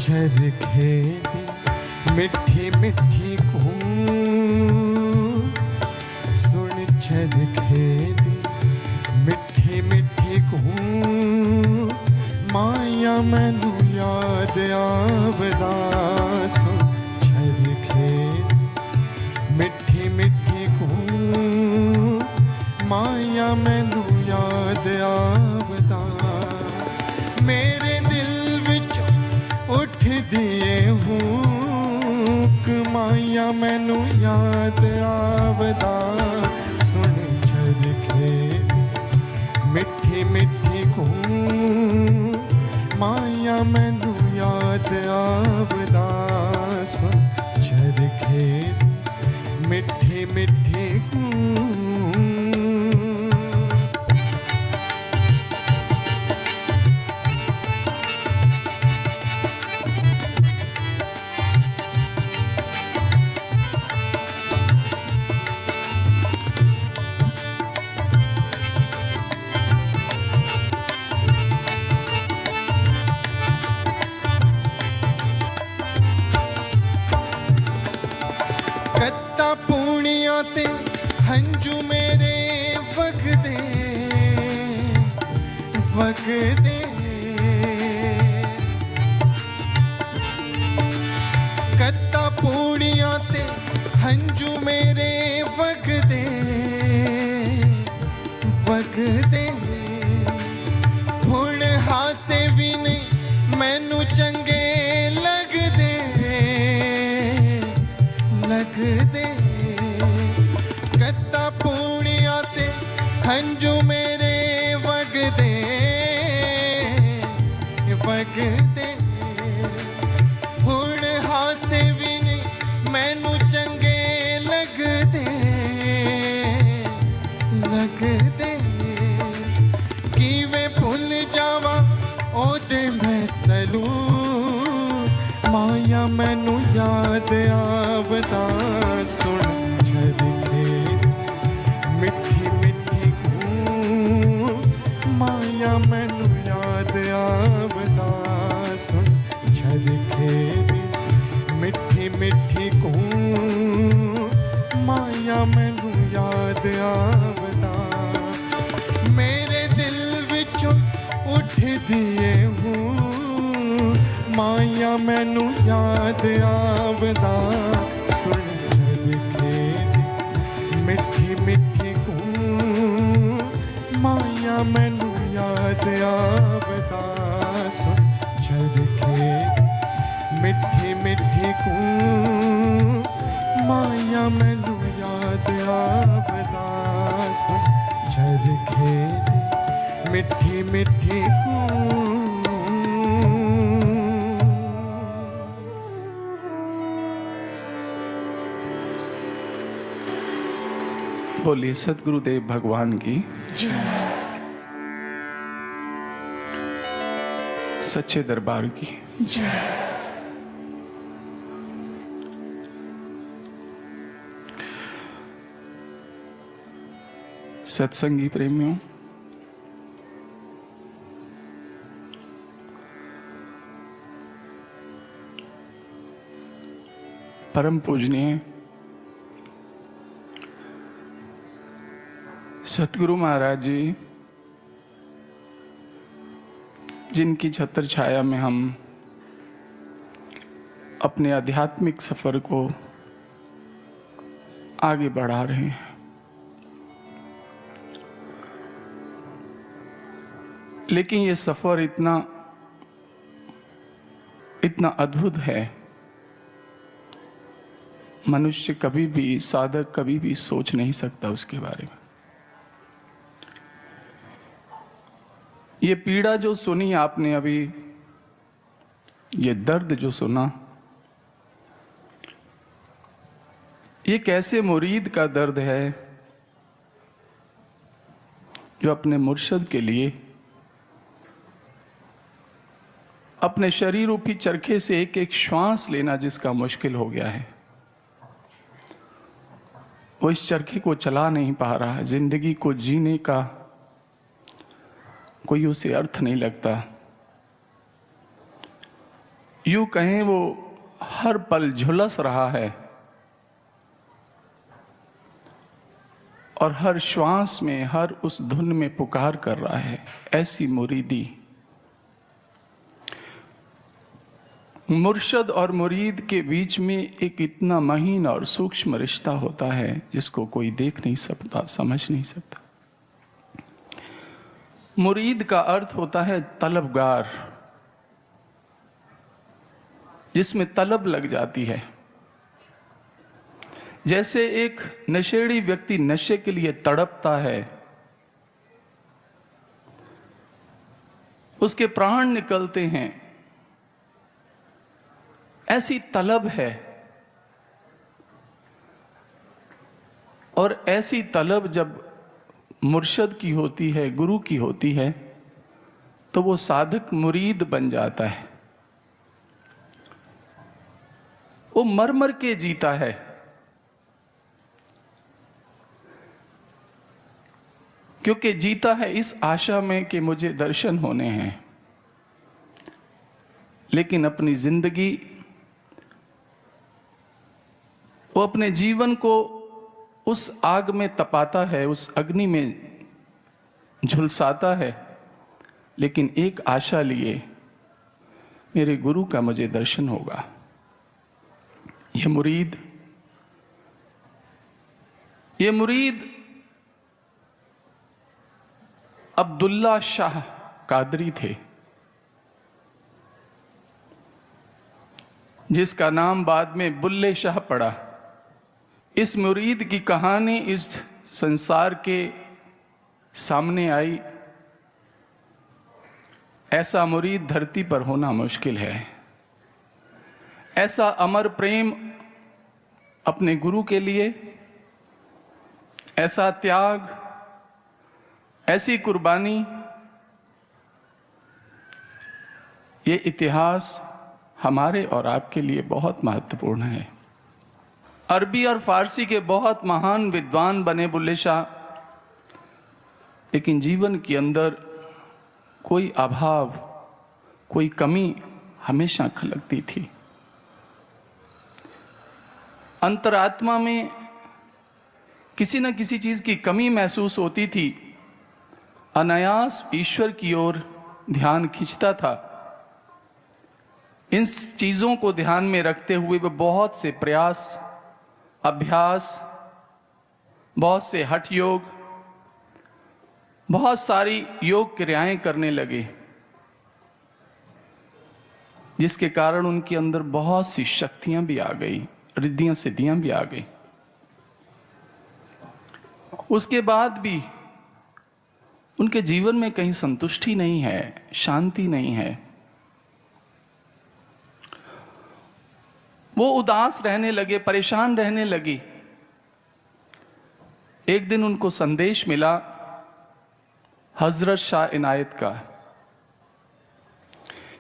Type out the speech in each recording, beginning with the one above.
चरखे दी मिठी मिठी कूं, सुन चरखे दी मिठी मिठी कूं, माया मैनू याद आवदा। सुन चरखे मिठी मिठी कूं, माया मैनू याद आवदा। मेरे दिल विच उठ दिए हूक, माया मैनू याद आवदा। सुन चरखे मिठी मिठी कूं, माया मैनू याद आवदा। सुन चरखे मिठी मिठी कूं। कत्ता पूनिया ते हंजू मेरे वगदे वगदे, कत्ता पूनिया ते हंजू मेरे वगदे वगदे। हुण हासे भी नहीं मैनू चंगे लगदे लगदे। कत्ता पूनिया ते हंजू मेरे वगदे वगदे। हुण हासे भी नहीं मैनू चंगे लगदे लगदे। किवें भुल जावा ओदे मैं सलूक, माया मैनू याद आवदा। सुन चरखे मिठी मिठी कूं, माया मैनू याद आवदा। सुन चरखे मिठी मिठी कूं, माया मैनू याद आवदा। मेरे दिल विचों उठ दिए हूँ, माया मैनू याद आवदा। सुन चरखे मिठी मिठी कूं, माया मैनू याद आवदा। सुन चरखे मिठी मिठी कूं, माया मैनू याद आवदा। सुन चरखे मिठी मिठी कूं। बोलिए सतगुरुदेव भगवान की, सच्चे दरबार की। सत्संगी प्रेमियों, परम पूजनीय सतगुरु महाराज जी, जिनकी छत्र छाया में हम अपने आध्यात्मिक सफर को आगे बढ़ा रहे हैं, लेकिन ये सफर इतना इतना अद्भुत है, मनुष्य कभी भी, साधक कभी भी सोच नहीं सकता उसके बारे में। ये पीड़ा जो सुनी आपने अभी, ये दर्द जो सुना, ये कैसे मुरीद का दर्द है जो अपने मुर्शद के लिए अपने शरीर रूपी चरखे से एक एक श्वास लेना जिसका मुश्किल हो गया है, वो इस चरखे को चला नहीं पा रहा है। जिंदगी को जीने का कोई उसे अर्थ नहीं लगता। यूं कहें वो हर पल झुलस रहा है और हर श्वास में, हर उस धुन में पुकार कर रहा है। ऐसी मुरीदी। मुर्शद और मुरीद के बीच में एक इतना महीन और सूक्ष्म रिश्ता होता है जिसको कोई देख नहीं सकता, समझ नहीं सकता। मुरीद का अर्थ होता है तलबगार, जिसमें तलब लग जाती है। जैसे एक नशेड़ी व्यक्ति नशे के लिए तड़पता है, उसके प्राण निकलते हैं, ऐसी तलब है। और ऐसी तलब जब मुर्शद की होती है, गुरु की होती है, तो वो साधक मुरीद बन जाता है। वो मर मर के जीता है। क्योंकि जीता है इस आशा में कि मुझे दर्शन होने हैं, लेकिन अपनी जिंदगी, वो अपने जीवन को उस आग में तपाता है, उस अग्नि में झुलसाता है, लेकिन एक आशा लिए, मेरे गुरु का मुझे दर्शन होगा। ये मुरीद अब्दुल्ला शाह कादरी थे, जिसका नाम बाद में बुल्ले शाह पड़ा। इस मुरीद की कहानी इस संसार के सामने आई। ऐसा मुरीद धरती पर होना मुश्किल है। ऐसा अमर प्रेम अपने गुरु के लिए, ऐसा त्याग, ऐसी कुर्बानी, ये इतिहास हमारे और आपके लिए बहुत महत्वपूर्ण है। अरबी और फारसी के बहुत महान विद्वान बने बुल्ले शाह, लेकिन जीवन के अंदर कोई अभाव, कोई कमी हमेशा खलकती थी। अंतरात्मा में किसी न किसी चीज की कमी महसूस होती थी। अनायास ईश्वर की ओर ध्यान खींचता था। इन चीजों को ध्यान में रखते हुए वे बहुत से प्रयास, अभ्यास, बहुत से हठ योग, बहुत सारी योग क्रियाएं करने लगे, जिसके कारण उनके अंदर बहुत सी शक्तियां भी आ गई, रिद्धियां सिद्धियां भी आ गई। उसके बाद भी उनके जीवन में कहीं संतुष्टि नहीं है, शांति नहीं है। वो उदास रहने लगे, परेशान रहने लगे। एक दिन उनको संदेश मिला हजरत शाह इनायत का,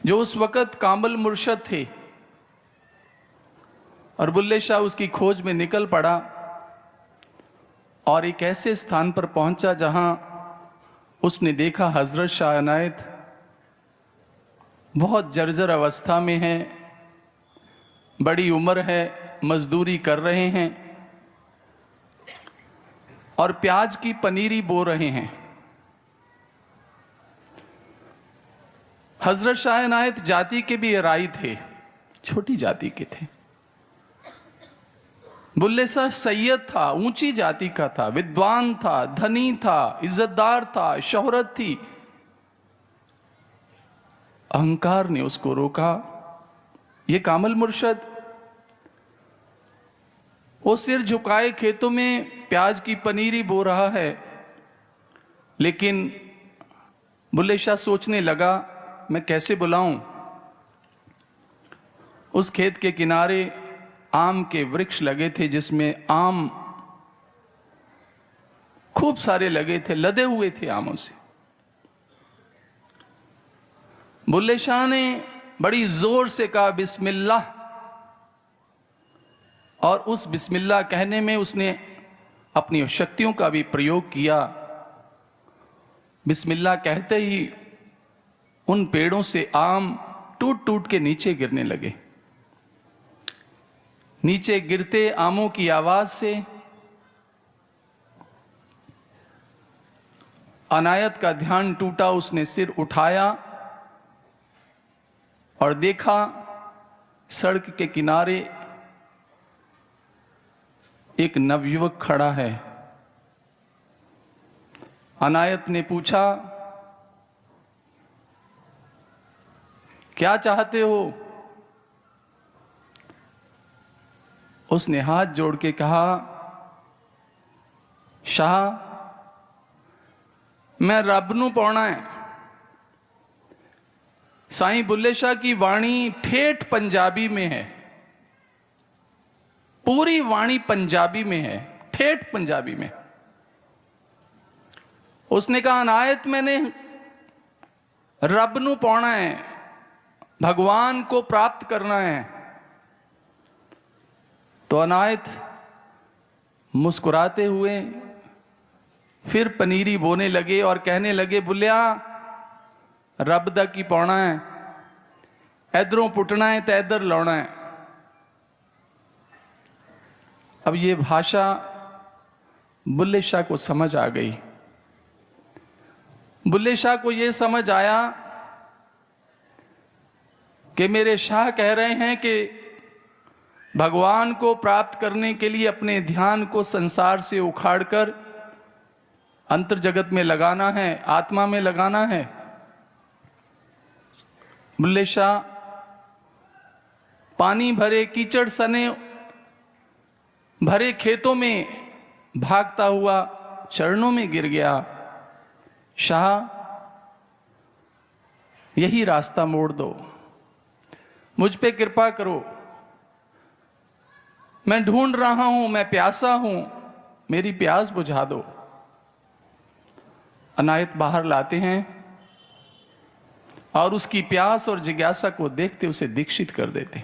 जो उस वक़्त कामिल मुर्शद थे, और बुल्ले शाह उसकी खोज में निकल पड़ा और एक ऐसे स्थान पर पहुंचा जहां उसने देखा हजरत शाह इनायत बहुत जर्जर अवस्था में है, बड़ी उम्र है, मजदूरी कर रहे हैं और प्याज की पनीरी बो रहे हैं। हजरत शाह इनायत जाति के भी राई थे, छोटी जाति के थे। बुल्ले शाह सैयद था, ऊंची जाति का था, विद्वान था, धनी था, इज्जतदार था, शोहरत थी। अहंकार ने उसको रोका। ये कामिल मुर्शद वो सिर झुकाए खेतों में प्याज की पनीरी बो रहा है, लेकिन बुल्ले शाह सोचने लगा, मैं कैसे बुलाऊं। उस खेत के किनारे आम के वृक्ष लगे थे, जिसमें आम खूब सारे लगे थे, लदे हुए थे आमों से। बुल्ले शाह ने बड़ी जोर से कहा बिस्मिल्लाह, और उस बिस्मिल्लाह कहने में उसने अपनी शक्तियों का भी प्रयोग किया। बिस्मिल्लाह कहते ही उन पेड़ों से आम टूट टूट के नीचे गिरने लगे। नीचे गिरते आमों की आवाज से अनायत का ध्यान टूटा। उसने सिर उठाया और देखा सड़क के किनारे एक नवयुवक खड़ा है। अनायत ने पूछा, क्या चाहते हो? उसने हाथ जोड़ के कहा, शाह, मैं रब नूं पाउणा है। साईं बुल्ले शाह की वाणी ठेठ पंजाबी में है, पूरी वाणी पंजाबी में है, ठेठ पंजाबी में। उसने कहा, अनायत, मैंने रब नूं पाउणा है, भगवान को प्राप्त करना है। तो अनायत मुस्कुराते हुए फिर पनीरी बोने लगे और कहने लगे, बुल्लिया, रब दा की पाउणा है, इधरों पुटना है तो इधर लाउणा है। अब ये भाषा बुल्ले शाह को समझ आ गई। बुल्ले शाह को यह समझ आया कि मेरे शाह कह रहे हैं कि भगवान को प्राप्त करने के लिए अपने ध्यान को संसार से उखाड़कर अंतर जगत में लगाना है, आत्मा में लगाना है। बुल्ले शाह पानी भरे कीचड़ सने भरे खेतों में भागता हुआ चरणों में गिर गया। शाह, यही रास्ता मोड़ दो, मुझ पे कृपा करो, मैं ढूंढ रहा हूं, मैं प्यासा हूं, मेरी प्यास बुझा दो। अनायत बाहर लाते हैं और उसकी प्यास और जिज्ञासा को देखते उसे दीक्षित कर देते।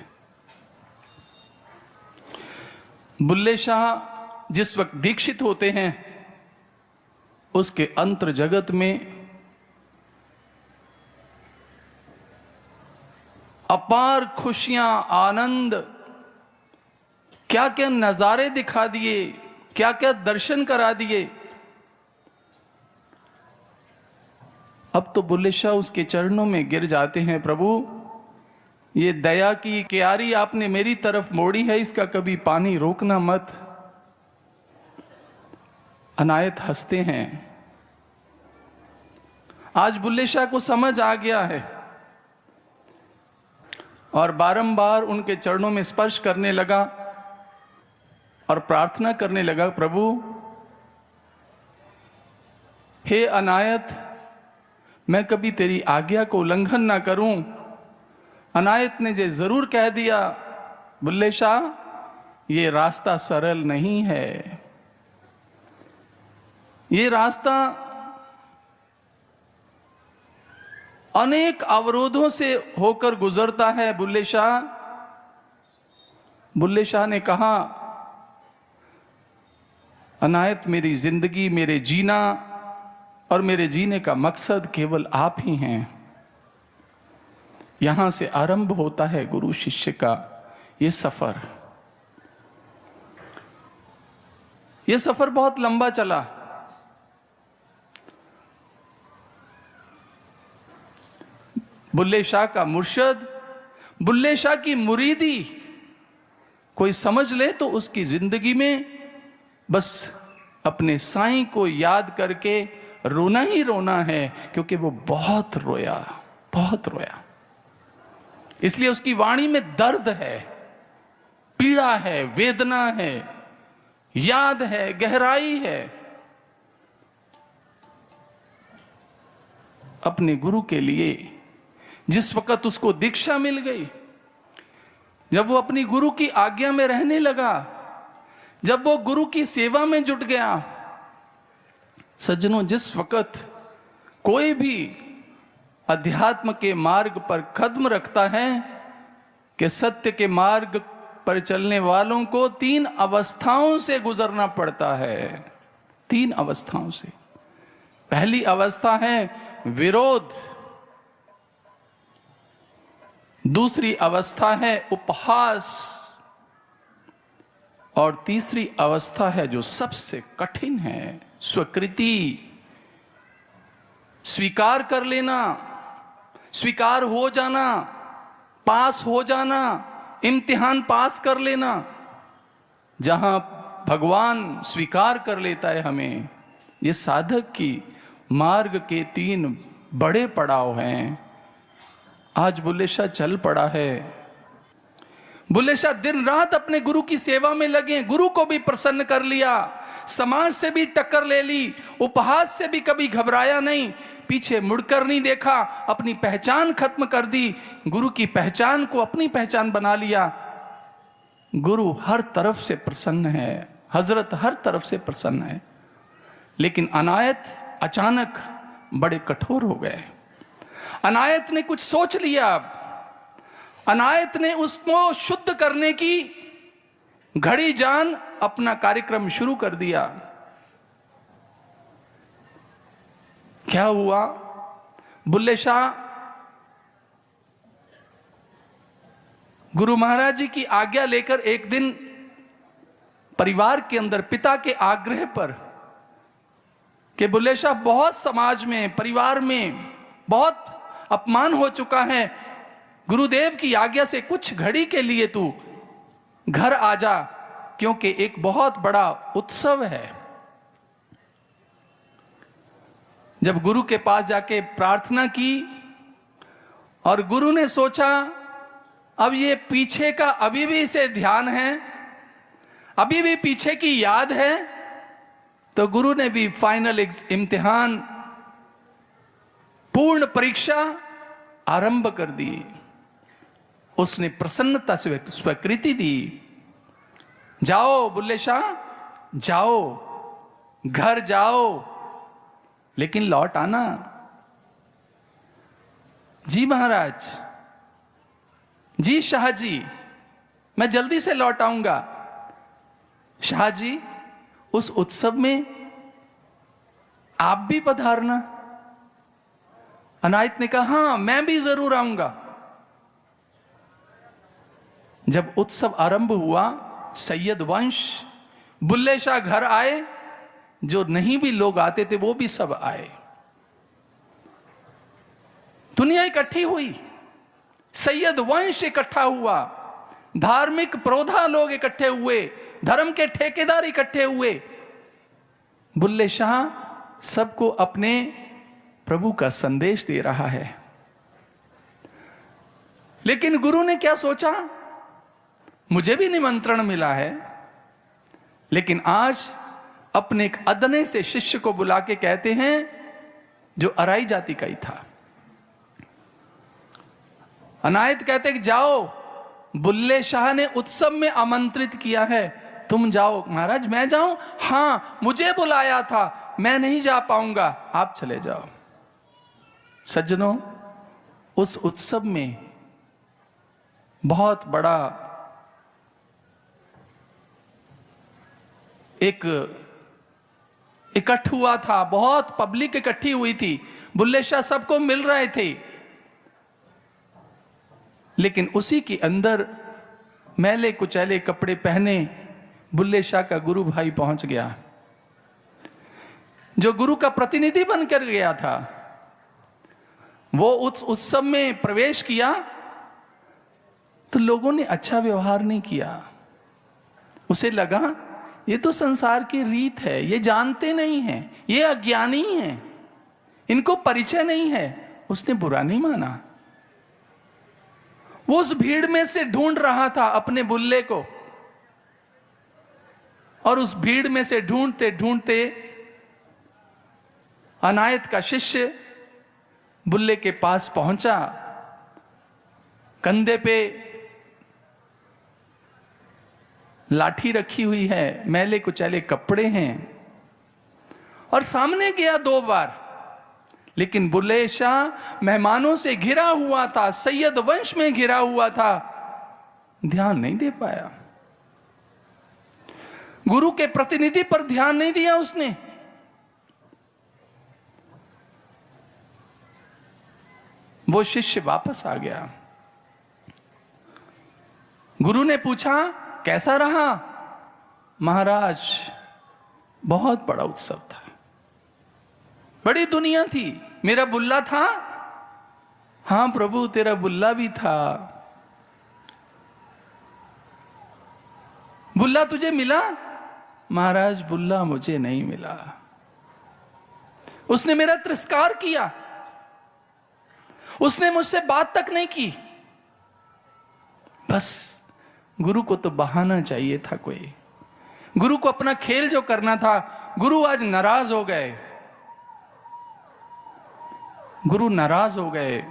बुल्ले शाह जिस वक्त दीक्षित होते हैं, उसके अंतर जगत में अपार खुशियां, आनंद, क्या क्या नजारे दिखा दिए, क्या क्या दर्शन करा दिए। अब तो बुल्ले शाह उसके चरणों में गिर जाते हैं, प्रभु, ये दया की क्यारी आपने मेरी तरफ मोड़ी है, इसका कभी पानी रोकना मत। अनायत हंसते हैं। आज बुल्ले शाह को समझ आ गया है और बारंबार उनके चरणों में स्पर्श करने लगा और प्रार्थना करने लगा, प्रभु, हे अनायत, मैं कभी तेरी आज्ञा को उल्लंघन ना करूं। अनायत ने जे जरूर कह दिया, बुल्ले शाह, ये रास्ता सरल नहीं है, ये रास्ता अनेक अवरोधों से होकर गुजरता है। बुल्ले शाह, बुल्ले शाह ने कहा, अनायत, मेरी जिंदगी, मेरे जीना और मेरे जीने का मकसद केवल आप ही हैं। यहां से आरंभ होता है गुरु शिष्य का ये सफर। ये सफर बहुत लंबा चला। बुल्ले शाह का मुर्शद, बुल्ले शाह की मुरीदी कोई समझ ले तो उसकी जिंदगी में बस अपने साईं को याद करके रोना ही रोना है, क्योंकि वो बहुत रोया, बहुत रोया। इसलिए उसकी वाणी में दर्द है, पीड़ा है, वेदना है, याद है, गहराई है। अपने गुरु के लिए जिस वक्त उसको दीक्षा मिल गई, जब वो अपनी गुरु की आज्ञा में रहने लगा, जब वो गुरु की सेवा में जुट गया, सज्जनों, जिस वक्त कोई भी अध्यात्म के मार्ग पर कदम रखता है कि सत्य के मार्ग पर चलने वालों को 3 अवस्थाओं से गुजरना पड़ता है। 3 अवस्थाओं से। पहली अवस्था है विरोध। दूसरी अवस्था है उपहास, और तीसरी अवस्था है जो सबसे कठिन है, स्वीकृति। स्वीकार कर लेना, स्वीकार हो जाना, पास हो जाना, इम्तिहान पास कर लेना। जहां भगवान स्वीकार कर लेता है हमें, ये साधक की मार्ग के 3 बड़े पड़ाव हैं। आज बुल्ले शाह चल पड़ा है। बुल्ले शाह दिन रात अपने गुरु की सेवा में लगे, गुरु को भी प्रसन्न कर लिया, समाज से भी टक्कर ले ली, उपहास से भी कभी घबराया नहीं, पीछे मुड़कर नहीं देखा, अपनी पहचान खत्म कर दी, गुरु की पहचान को अपनी पहचान बना लिया। गुरु हर तरफ से प्रसन्न है, हजरत हर तरफ से प्रसन्न है। लेकिन अनायत अचानक बड़े कठोर हो गए। अनायत ने कुछ सोच लिया। अब अनायत ने उसको शुद्ध करने की घड़ी जान अपना कार्यक्रम शुरू कर दिया। क्या हुआ? बुल्ले शाह गुरु महाराज जी की आज्ञा लेकर एक दिन परिवार के अंदर पिता के आग्रह पर कि बुल्ले शाह बहुत समाज में, परिवार में बहुत अपमान हो चुका है, गुरुदेव की आज्ञा से कुछ घड़ी के लिए तू घर आ जा, क्योंकि एक बहुत बड़ा उत्सव है। जब गुरु के पास जाके प्रार्थना की और गुरु ने सोचा अब ये पीछे का अभी भी इसे ध्यान है, अभी भी पीछे की याद है, तो गुरु ने भी फाइनल इम्तिहान, पूर्ण परीक्षा आरंभ कर दी। उसने प्रसन्नता से स्वीकृति दी। जाओ बुल्ले शाह, जाओ, घर जाओ, लेकिन लौट आना। जी महाराज, जी शाह जी, मैं जल्दी से लौट आऊंगा। शाह जी, उस उत्सव में आप भी पधारना। अनायत ने कहा हां, मैं भी जरूर आऊंगा। जब उत्सव आरंभ हुआ, सैयद वंश, बुल्ले शाह घर आए, जो नहीं भी लोग आते थे वो भी सब आए। दुनिया इकट्ठी हुई, सैयद वंश इकट्ठा हुआ, धार्मिक प्रोधा लोग इकट्ठे हुए, धर्म के ठेकेदार इकट्ठे हुए। बुल्ले शाह सबको अपने प्रभु का संदेश दे रहा है। लेकिन गुरु ने क्या सोचा? मुझे भी निमंत्रण मिला है, लेकिन आज अपने एक अदने से शिष्य को बुला के कहते हैं जो अराई जाति का ही था। अनायत कहते कि जाओ, बुल्ले शाह ने उत्सव में आमंत्रित किया है, तुम जाओ। महाराज मैं जाऊं? हां, मुझे बुलाया था, मैं नहीं जा पाऊंगा, आप चले जाओ। सज्जनों, उस उत्सव में बहुत बड़ा एक इकट्ठ हुआ था, बहुत पब्लिक इकट्ठी हुई थी, बुल्ले शाह सबको मिल रहे थे। लेकिन उसी के अंदर मैले कुचैले कपड़े पहने बुल्ले शाह का गुरु भाई पहुंच गया, जो गुरु का प्रतिनिधि बनकर गया था। वो उस उत्सव में प्रवेश किया तो लोगों ने अच्छा व्यवहार नहीं किया। उसे लगा ये तो संसार की रीत है, ये जानते नहीं हैं, ये अज्ञानी हैं, इनको परिचय नहीं है। उसने बुरा नहीं माना। वो उस भीड़ में से ढूंढ रहा था अपने बुल्ले को, और उस भीड़ में से ढूंढते ढूंढते अनायत का शिष्य बुल्ले के पास पहुंचा। कंधे पे लाठी रखी हुई है, मैले कुचैले कपड़े हैं, और सामने गया 2 बार। लेकिन बुल्ले शाह मेहमानों से घिरा हुआ था, सैयद वंश में घिरा हुआ था, ध्यान नहीं दे पाया। गुरु के प्रतिनिधि पर ध्यान नहीं दिया उसने। वो शिष्य वापस आ गया। गुरु ने पूछा कैसा रहा? महाराज बहुत बड़ा उत्सव था, बड़ी दुनिया थी, मेरा बुल्ला था। हाँ प्रभु तेरा बुल्ला भी था। बुल्ला तुझे मिला? महाराज बुल्ला मुझे नहीं मिला, उसने मेरा तिरस्कार किया, उसने मुझसे बात तक नहीं की। बस गुरु को तो बहाना चाहिए था कोई, गुरु को अपना खेल जो करना था। गुरु आज नाराज हो गए, गुरु नाराज हो गए।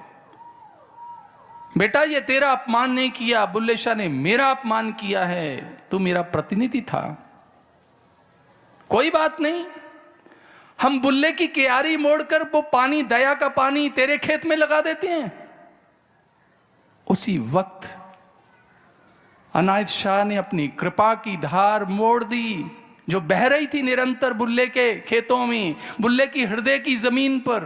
बेटा ये तेरा अपमान नहीं किया, बुल्ले शाह ने मेरा अपमान किया है, तू मेरा प्रतिनिधि था। कोई बात नहीं, हम बुल्ले की क्यारी मोड़कर वो पानी, दया का पानी तेरे खेत में लगा देते हैं। उसी वक्त अनायत शाह ने अपनी कृपा की धार मोड़ दी, जो बह रही थी निरंतर बुल्ले के खेतों में, बुल्ले की हृदय की जमीन पर।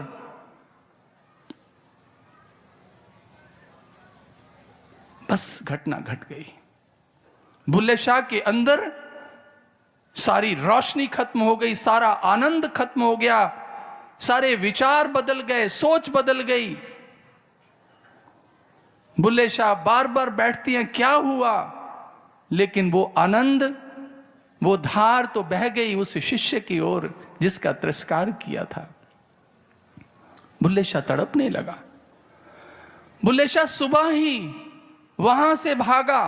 बस घटना घट गई। बुल्ले शाह के अंदर सारी रोशनी खत्म हो गई, सारा आनंद खत्म हो गया, सारे विचार बदल गए, सोच बदल गई। बुल्ले शाह बार बार बैठती हैं क्या हुआ, लेकिन वो आनंद, वो धार तो बह गई उस शिष्य की ओर जिसका तिरस्कार किया था। बुल्ले शाह तड़पने लगा। बुल्ले शाह सुबह ही वहां से भागा,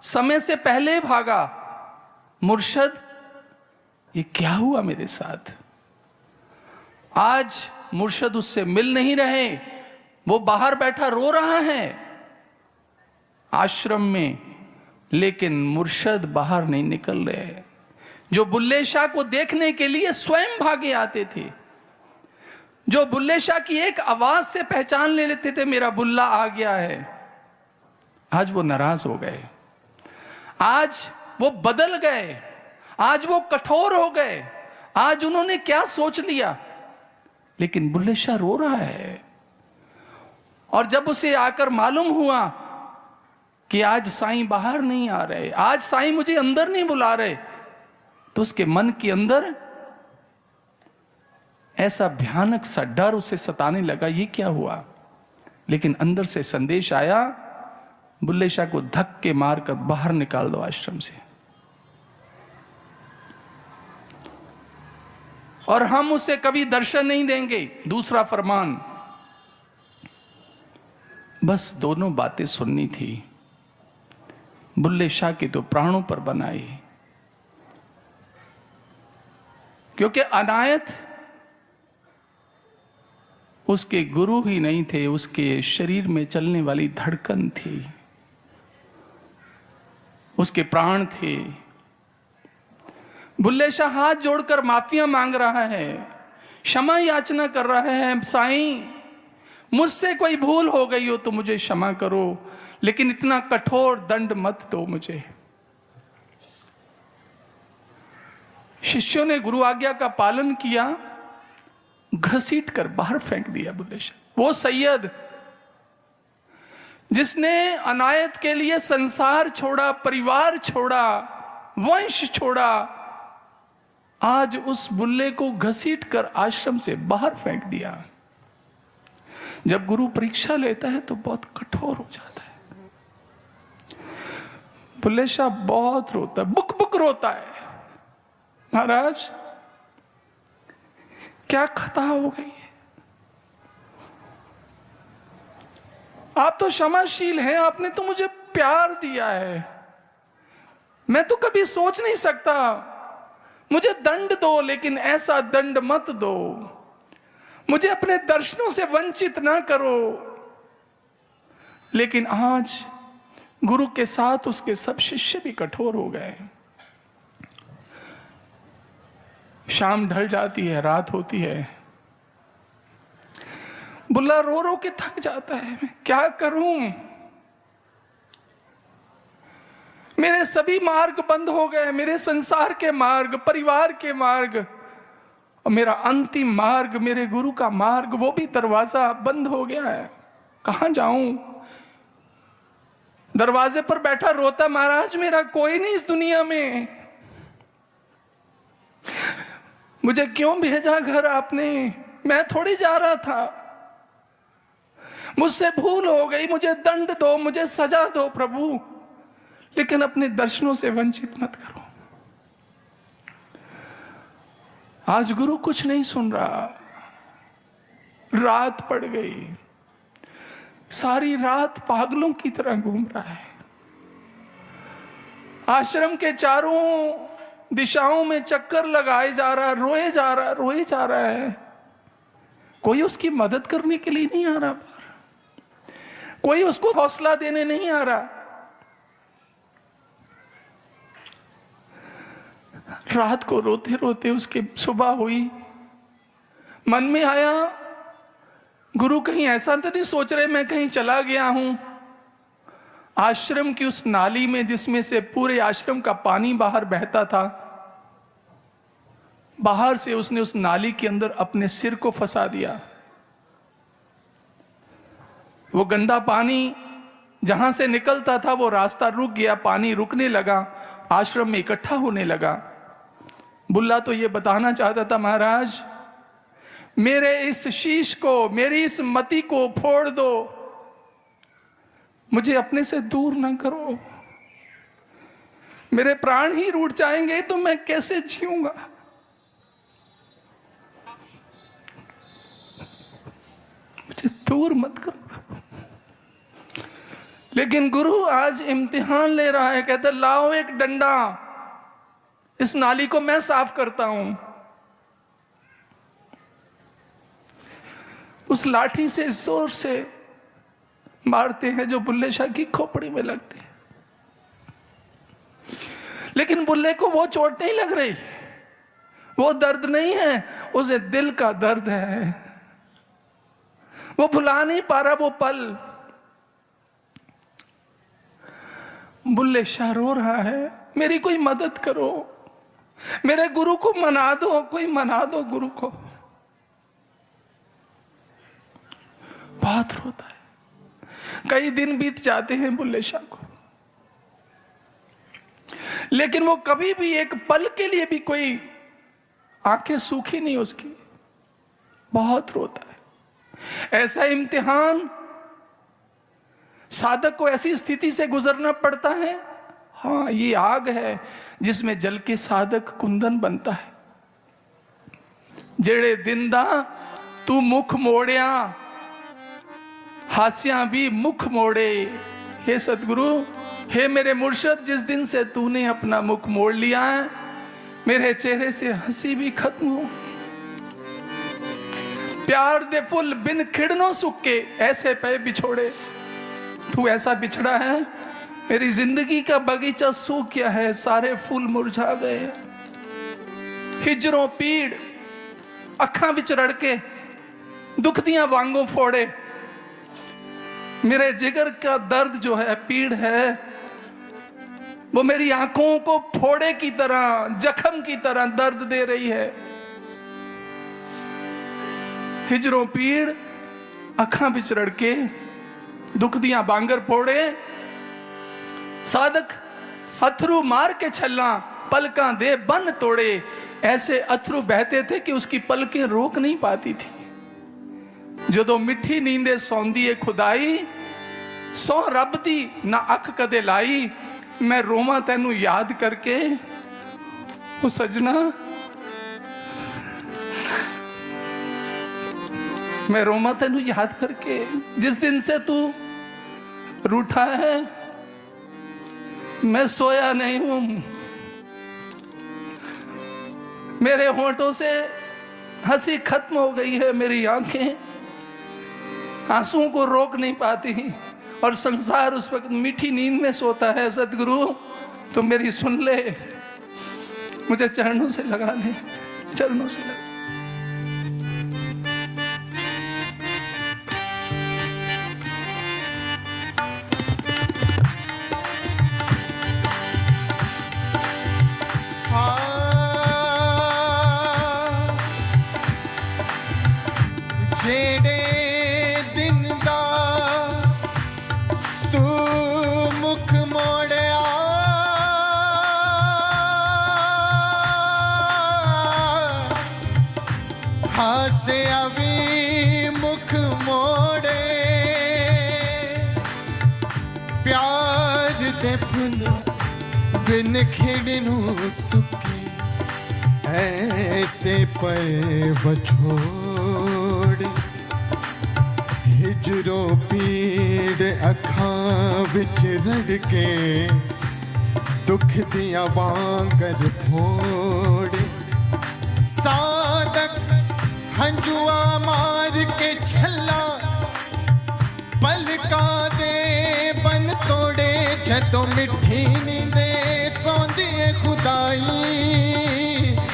समय से पहले भागा। मुर्शद ये क्या हुआ मेरे साथ? आज मुर्शद उससे मिल नहीं रहे, वो बाहर बैठा रो रहा है आश्रम में, लेकिन मुर्शद बाहर नहीं निकल रहे। जो बुल्ले शाह को देखने के लिए स्वयं भागे आते थे, जो बुल्ले शाह की एक आवाज से पहचान ले लेते थे मेरा बुल्ला आ गया है, आज वो नाराज हो गए, आज वो बदल गए, आज वो कठोर हो गए। आज उन्होंने क्या सोच लिया? लेकिन बुल्ले शाह रो रहा है। और जब उसे आकर मालूम हुआ कि आज साईं बाहर नहीं आ रहे, आज साईं मुझे अंदर नहीं बुला रहे, तो उसके मन के अंदर ऐसा भयानक सा डर उसे सताने लगा, ये क्या हुआ? लेकिन अंदर से संदेश आया, बुल्ले शाह को धक्के मारकर बाहर निकाल दो आश्रम से, और हम उसे कभी दर्शन नहीं देंगे। दूसरा फरमान। बस दोनों बातें सुननी थी। बुल्ले शाह की तो प्राणों पर बनाई, क्योंकि अनायत उसके गुरु ही नहीं थे, उसके शरीर में चलने वाली धड़कन थी, उसके प्राण थे। बुल्ले शाह हाथ जोड़कर माफिया मांग रहा है, क्षमा याचना कर रहा है, साईं मुझसे कोई भूल हो गई हो तो मुझे क्षमा करो, लेकिन इतना कठोर दंड मत दो मुझे। शिष्यों ने गुरु आज्ञा का पालन किया, घसीट कर बाहर फेंक दिया बुल्ले शाह। वो सैयद जिसने अनायत के लिए संसार छोड़ा, परिवार छोड़ा, वंश छोड़ा, आज उस बुल्ले को घसीट कर आश्रम से बाहर फेंक दिया। जब गुरु परीक्षा लेता है तो बहुत कठोर हो जाता है। बुल्ले शाह बहुत रोता है, बुक बुक रोता है, महाराज क्या खता हो गई है? आप तो क्षमाशील हैं, आपने तो मुझे प्यार दिया है, मैं तो कभी सोच नहीं सकता, मुझे दंड दो लेकिन ऐसा दंड मत दो, मुझे अपने दर्शनों से वंचित ना करो। लेकिन आज गुरु के साथ उसके सब शिष्य भी कठोर हो गए। शाम ढल जाती है, रात होती है, बुल्ला रो रो के थक जाता है, मैं क्या करूं? मेरे सभी मार्ग बंद हो गए, मेरे संसार के मार्ग, परिवार के मार्ग, और मेरा अंतिम मार्ग, मेरे गुरु का मार्ग, वो भी दरवाजा बंद हो गया है। कहां जाऊं? दरवाजे पर बैठा रोता, महाराज मेरा कोई नहीं इस दुनिया में, मुझे क्यों भेजा घर आपने, मैं थोड़ी जा रहा था, मुझसे भूल हो गई, मुझे दंड दो, मुझे सजा दो प्रभु, लेकिन अपने दर्शनों से वंचित मत करो। आज गुरु कुछ नहीं सुन रहा, रात पड़ गई, सारी रात पागलों की तरह घूम रहा है, आश्रम के चारों दिशाओं में चक्कर लगाए जा रहा, रोए जा रहा, रोए जा रहा है, कोई उसकी मदद करने के लिए नहीं आ रहा, कोई उसको हौसला देने नहीं आ रहा। रात को रोते रोते उसके सुबह हुई, मन में आया गुरु कहीं ऐसा तो नहीं सोच रहे मैं कहीं चला गया हूं। आश्रम की उस नाली में जिसमें से पूरे आश्रम का पानी बाहर बहता था, बाहर से उसने उस नाली के अंदर अपने सिर को फंसा दिया। वो गंदा पानी जहां से निकलता था वो रास्ता रुक गया, पानी रुकने लगा, आश्रम में इकट्ठा होने लगा। बुल्ला तो ये बताना चाहता था, महाराज मेरे इस शीश को, मेरी इस मति को फोड़ दो, मुझे अपने से दूर ना करो, मेरे प्राण ही रूठ जाएंगे तो मैं कैसे जीऊंगा। मुझे दूर मत करो। लेकिन गुरु आज इम्तिहान ले रहा है, कहता लाओ एक डंडा, इस नाली को मैं साफ करता हूं। उस लाठी से जोर से मारते हैं जो बुल्ले शाह की खोपड़ी में लगती है, लेकिन बुल्ले को वो चोट नहीं लग रही, वो दर्द नहीं है, उसे दिल का दर्द है, वो भुला नहीं पा रहा वो पल। बुल्ले शाह रो रहा है, मेरी कोई मदद करो, मेरे गुरु को मना दो, कोई मना दो गुरु को। बहुत रोता है, कई दिन बीत जाते हैं बुल्ले शाह को, लेकिन वो कभी भी एक पल के लिए भी कोई आंखें सूखी नहीं उसकी, बहुत रोता है। ऐसा इम्तिहान साधक को ऐसी स्थिति से गुजरना पड़ता है। हाँ, ये आग है जिसमें जल के साधक कुंदन बनता है। जेड़े दिन दा तू मुख मोड़िया, हास्या भी मुख मोड़े। हे सतगुरु, हे मेरे मुर्शद, जिस दिन से तूने अपना मुख मोड़ लिया है, मेरे चेहरे से हंसी भी खत्म हो। प्यार दे फुल बिन खिड़नों सुक्के, ऐसे पे बिछोड़े। तू ऐसा बिछड़ा है, मेरी जिंदगी का बगीचा सूख गया है, सारे फूल मुरझा गए। हिजरों पीड़ अखां विच रड़के, दुख दियां वांगों फोड़े। मेरे जिगर का दर्द जो है, पीड़ है, वो मेरी आंखों को फोड़े की तरह, जख्म की तरह दर्द दे रही है। हिजरों पीड़ अखां विच रड़के, दुख दियां बांगर फोड़े। साधक अथरू मार के छल्ला, पलकां दे बन तोड़े। ऐसे अथरू बहते थे कि उसकी पलकें रोक नहीं पाती थी। जदों मिठी नींदे सौंदी है खुदाई, सौ रब दी ना अख कदे लाई। मैं रोमा तैनू याद करके, ओ सजना मैं रोमा तैनू याद करके। जिस दिन से तू रूठा है मैं सोया नहीं हूं, मेरे होंठों से हंसी खत्म हो गई है, मेरी आंखें आंसुओं को रोक नहीं पाती और संसार उस वक्त मीठी नींद में सोता है। सतगुरु तो मेरी सुन ले, मुझे चरणों से लगा ले, चरणों से लगा। जेड़े दिन दा तू फुल बिन खिड़नू सुके ऐसे पर छोड़ हिजरो पीड़ अखां विच रड़ के दुख दिया वांगर फोड़ सादक हंजुआ मार के छला पलका दे बन तोड़े जदों मिठी नींदे सौंदी खुदाई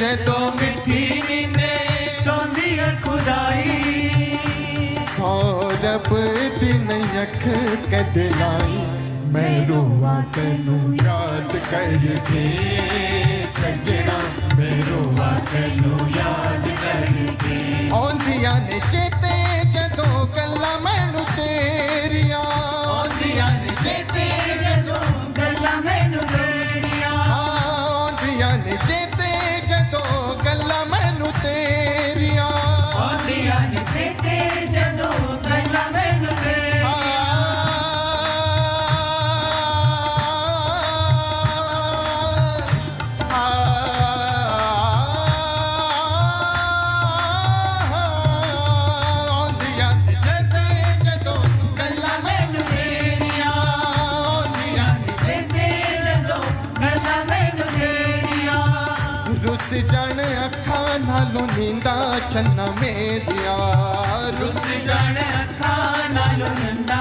जदों मिठी नींदे सौंदी खुदाई सौरभ दिन यख कदलाई मैं रोवा तेनू याद करके सजना मैं रोवा तेनू याद करके आंधियां ने चेते जदों गल्लां मैनू तेरियां आंधियां ने चेते जदों गल्लां मैनू तेरियां आंधियां ने चेते जदों गल्लां मैनू तेरियां आंधियां ने चेते जदों गल्लां मैनू तेरियां रुस जान अखां नालों नींदा चन्ना मेरिया रुस जान अखां नालों नंदा